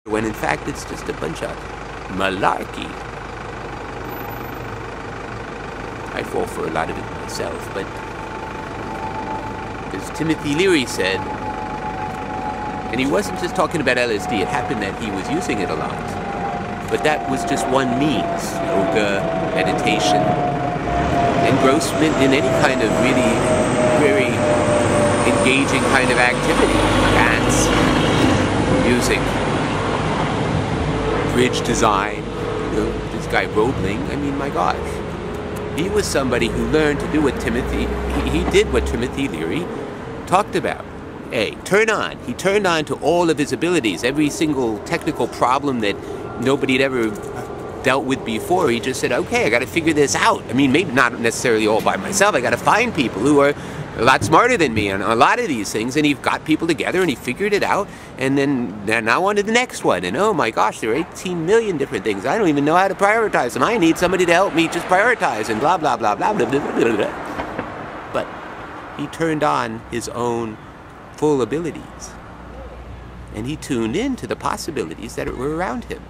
when in fact it's just a bunch of malarkey. I fall for a lot of it myself, but as Timothy Leary said, and he wasn't just talking about LSD, it happened that he was using it a lot, but that was just one means. Yoga, meditation, engrossment in any kind of really very engaging kind of activity, dance, music, bridge design, this guy Roebling, I mean, my gosh. He was somebody who learned to do what he did what Timothy Leary talked about. Turn on. He turned on to all of his abilities, every single technical problem that nobody had ever dealt with before. He just said, okay, I got to figure this out. I mean, maybe not necessarily all by myself. I got to find people who are a lot smarter than me on a lot of these things, and he got people together and he figured it out, and then now on to the next one, and oh my gosh, there are 18 million different things. I don't even know how to prioritize them. I need somebody to help me just prioritize and blah, blah, blah, blah, blah, blah, blah, blah. But he turned on his own full abilities, and he tuned in to the possibilities that were around him.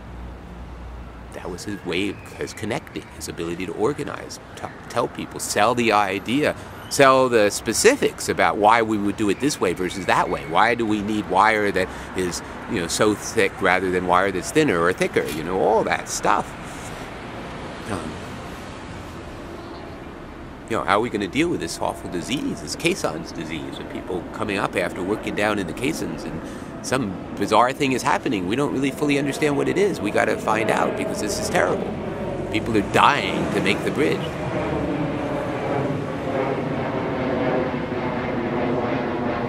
That was his way of connecting, his ability to organize, tell people, sell the idea, sell the specifics about why we would do it this way versus that way. Why do we need wire that is, so thick rather than wire that's thinner or thicker? All that stuff. How are we going to deal with this awful disease, this caissons disease, with people coming up after working down in the caissons and some bizarre thing is happening. We don't really fully understand what it is. We got to find out because this is terrible. People are dying to make the bridge.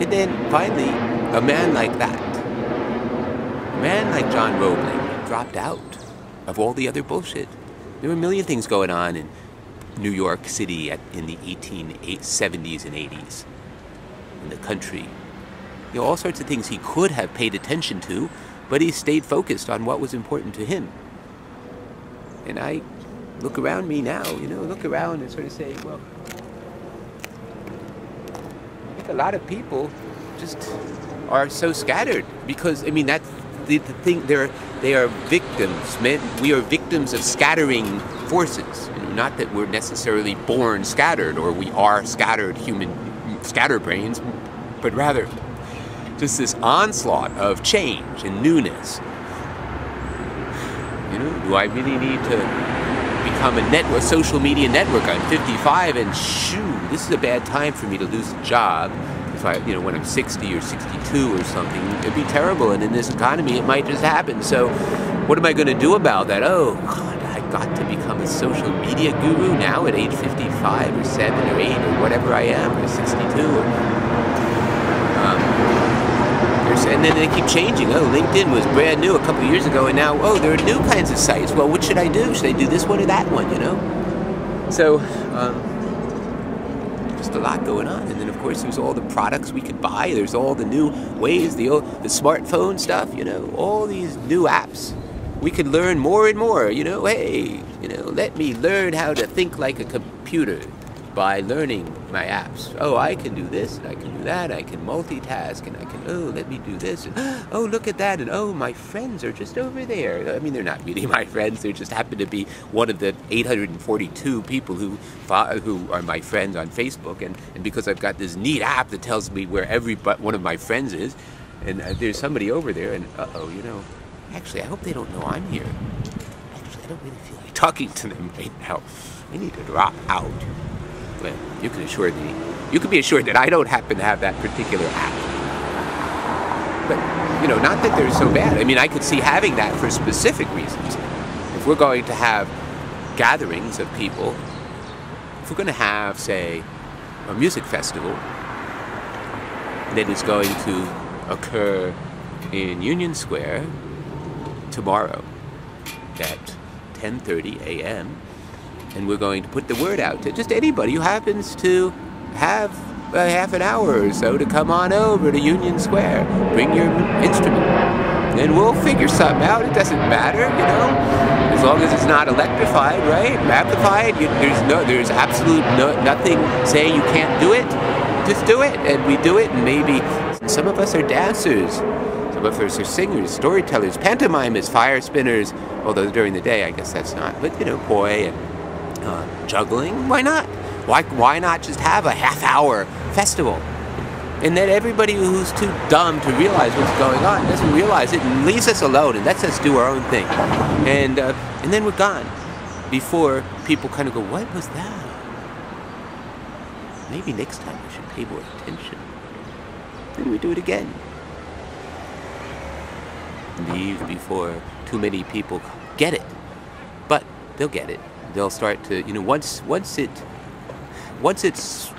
And then finally, a man like that, a man like John Roebling, dropped out of all the other bullshit. There were a million things going on in New York City in the 1870s and 80s, in the country. All sorts of things he could have paid attention to, but he stayed focused on what was important to him. And I look around me now, look around and sort of say, well, I think a lot of people just are so scattered because, that's the thing, they are victims. We are victims of scattering forces. Not that we're necessarily born scattered or we are scattered scatterbrains, but rather just this onslaught of change and newness. Do I really need to become a social media network? I'm 55 and shoo, this is a bad time for me to lose a job. If when I'm 60 or 62 or something, it'd be terrible. And in this economy, it might just happen. So what am I going to do about that? Oh, God, I got to become a social media guru now at age 55 or 7 or 8 or whatever I am, or 62. And then they keep changing. Oh, LinkedIn was brand new a couple of years ago, and now, oh, there are new kinds of sites. Well, what should I do? Should I do this one or that one, So, just a lot going on. And then, of course, there's all the products we could buy. There's all the new ways, the smartphone stuff, all these new apps. We could learn more and more, hey, let me learn how to think like a computer by learning my apps. Oh, I can do this, and I can do that, I can multitask, and I can, let me do this, and oh, look at that, and oh, my friends are just over there. They're not really my friends, they just happen to be one of the 842 people who are my friends on Facebook, and because I've got this neat app that tells me where every one of my friends is, and there's somebody over there, and actually, I hope they don't know I'm here. Actually, I don't really feel like talking to them right now. I need to drop out. Well, you can be assured that I don't happen to have that particular app. But, not that they're so bad. I could see having that for specific reasons. If we're going to have gatherings of people, if we're going to have, say, a music festival that is going to occur in Union Square tomorrow at 10:30 a.m., and we're going to put the word out to just anybody who happens to have a half an hour or so to come on over to Union Square. Bring your instrument, and we'll figure something out. It doesn't matter, as long as it's not electrified, right? Amplified. There's absolute nothing saying you can't do it. Just do it, and we do it, and maybe some of us are dancers. But for singers, storytellers, pantomimists, fire spinners, although during the day I guess that's not, but poi and juggling, why not? Why not just have a half-hour festival? And then everybody who's too dumb to realize what's going on doesn't realize it and leaves us alone and lets us do our own thing. And then we're gone before people kind of go, what was that? Maybe next time we should pay more attention. Then we do it again. Leave before too many people get it. But they'll get it. They'll start to, once it's,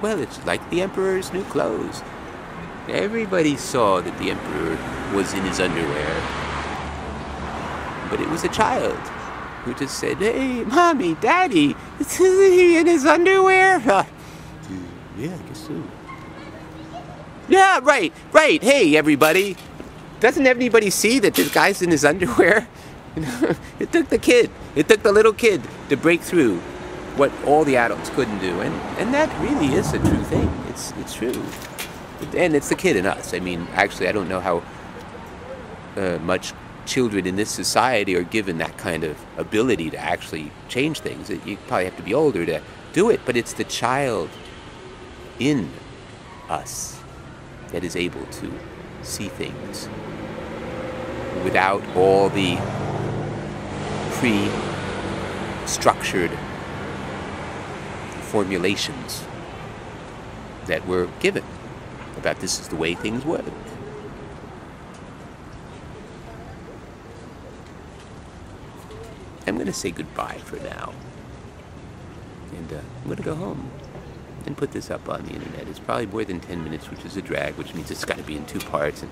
well, it's like the emperor's new clothes. Everybody saw that the emperor was in his underwear. But it was a child who just said, hey, Mommy, Daddy, is he in his underwear? Yeah, I guess so. Yeah, right. Hey, everybody. Doesn't anybody see that this guy's in his underwear? It took the little kid to break through what all the adults couldn't do. And that really is a true thing. It's true. And it's the kid in us. I mean, actually, I don't know how much children in this society are given that kind of ability to actually change things. You probably have to be older to do it, but it's the child in us that is able to see things without all the pre-structured formulations that were given about this is the way things work. I'm going to say goodbye for now. And I'm going to go home and put this up on the internet. It's probably more than 10 minutes, which is a drag, which means it's got to be in 2 parts. And